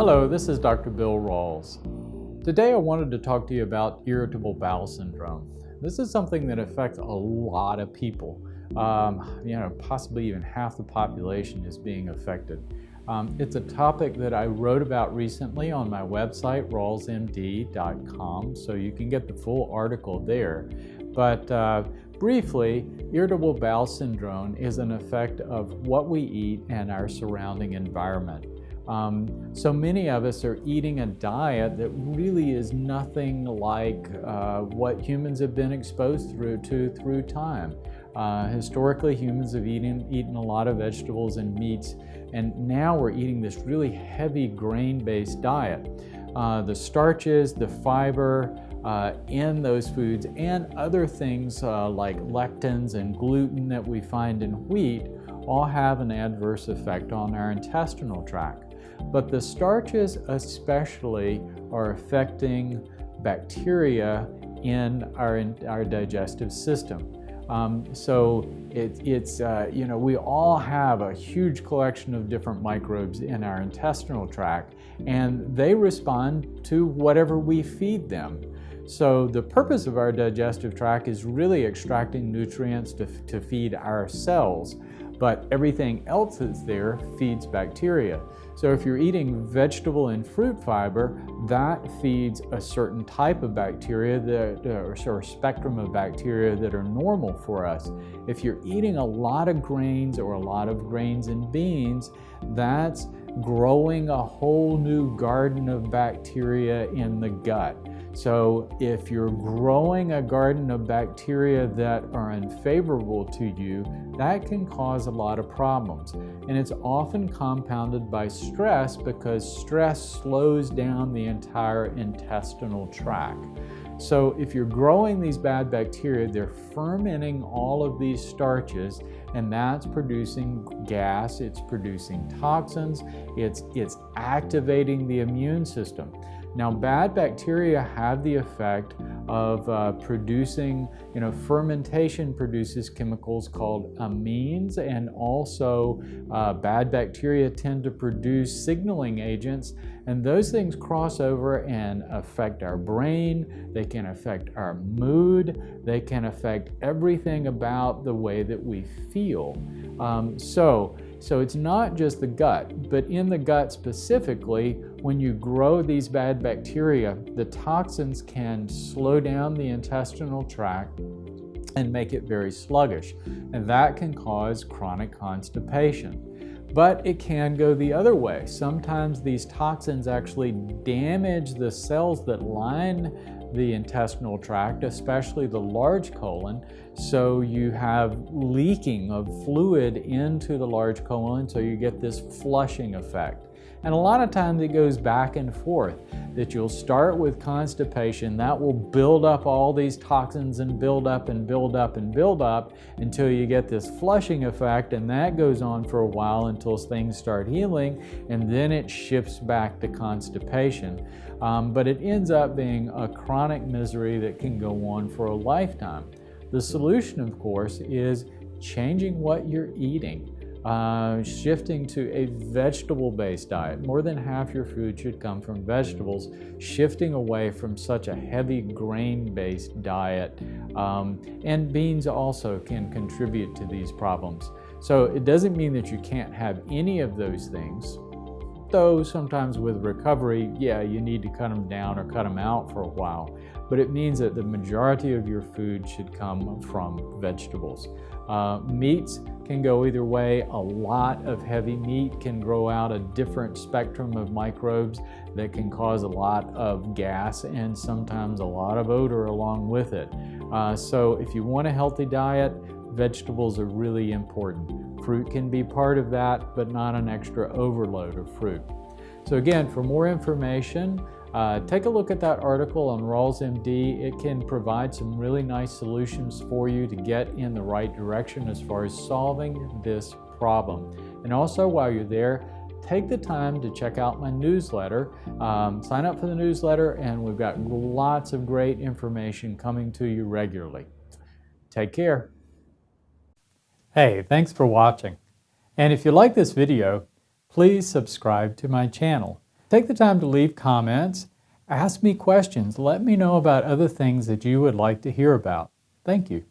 Hello, this is Dr. Bill Rawls. Today I wanted to talk to you about irritable bowel syndrome. This is something that affects a lot of people. Possibly even half the population is being affected. It's a topic that I wrote about recently on my website, rawlsmd.com, so you can get the full article there. But briefly, irritable bowel syndrome is an effect of what we eat and our surrounding environment. So many of us are eating a diet that really is nothing like what humans have been exposed through time. Historically, humans have eaten a lot of vegetables and meats, and now we're eating this really heavy grain-based diet. The starches, the fiber in those foods, and other things like lectins and gluten that we find in wheat all have an adverse effect on our intestinal tract. But the starches especially are affecting bacteria in our digestive system. We all have a huge collection of different microbes in our intestinal tract, and they respond to whatever we feed them. So the purpose of our digestive tract is really extracting nutrients to feed our cells, but everything else that's there feeds bacteria. So if you're eating vegetable and fruit fiber, that feeds a certain type of bacteria or spectrum of bacteria that are normal for us. If you're eating a lot of grains or a lot of grains and beans, that's growing a whole new garden of bacteria in the gut. So if you're growing a garden of bacteria that are unfavorable to you, that can cause a lot of problems. And it's often compounded by stress because stress slows down the entire intestinal tract. So if you're growing these bad bacteria, they're fermenting all of these starches, and that's producing gas, it's producing toxins, it's activating the immune system. Now, bad bacteria have the effect of producing, fermentation produces chemicals called amines, and also bad bacteria tend to produce signaling agents, and those things cross over and affect our brain, they can affect our mood, they can affect everything about the way that we feel. So it's not just the gut, but in the gut specifically, when you grow these bad bacteria, the toxins can slow down the intestinal tract and make it very sluggish, and that can cause chronic constipation. But it can go the other way. Sometimes these toxins actually damage the cells that line the intestinal tract, especially the large colon, so you have leaking of fluid into the large colon, so you get this flushing effect. And a lot of times it goes back and forth, that you'll start with constipation, that will build up all these toxins and build up and build up and build up until you get this flushing effect, and that goes on for a while until things start healing, and then it shifts back to constipation. But it ends up being a chronic misery that can go on for a lifetime. The solution, of course, is changing what you're eating. Shifting to a vegetable-based diet. More than half your food should come from vegetables. Shifting away from such a heavy grain-based diet. And beans also can contribute to these problems. So it doesn't mean that you can't have any of those things. Though sometimes with recovery, you need to cut them down or cut them out for a while. But it means that the majority of your food should come from vegetables. Meats can go either way. A lot of heavy meat can grow out a different spectrum of microbes that can cause a lot of gas and sometimes a lot of odor along with it. So if you want a healthy diet, vegetables are really important. Fruit can be part of that, but not an extra overload of fruit. So again, for more information, take a look at that article on Rawls MD. It can provide some really nice solutions for you to get in the right direction as far as solving this problem. And also, while you're there, take the time to check out my newsletter. Sign up for the newsletter, and we've got lots of great information coming to you regularly. Take care. Hey, thanks for watching. And if you like this video, please subscribe to my channel. Take the time to leave comments, ask me questions, let me know about other things that you would like to hear about. Thank you.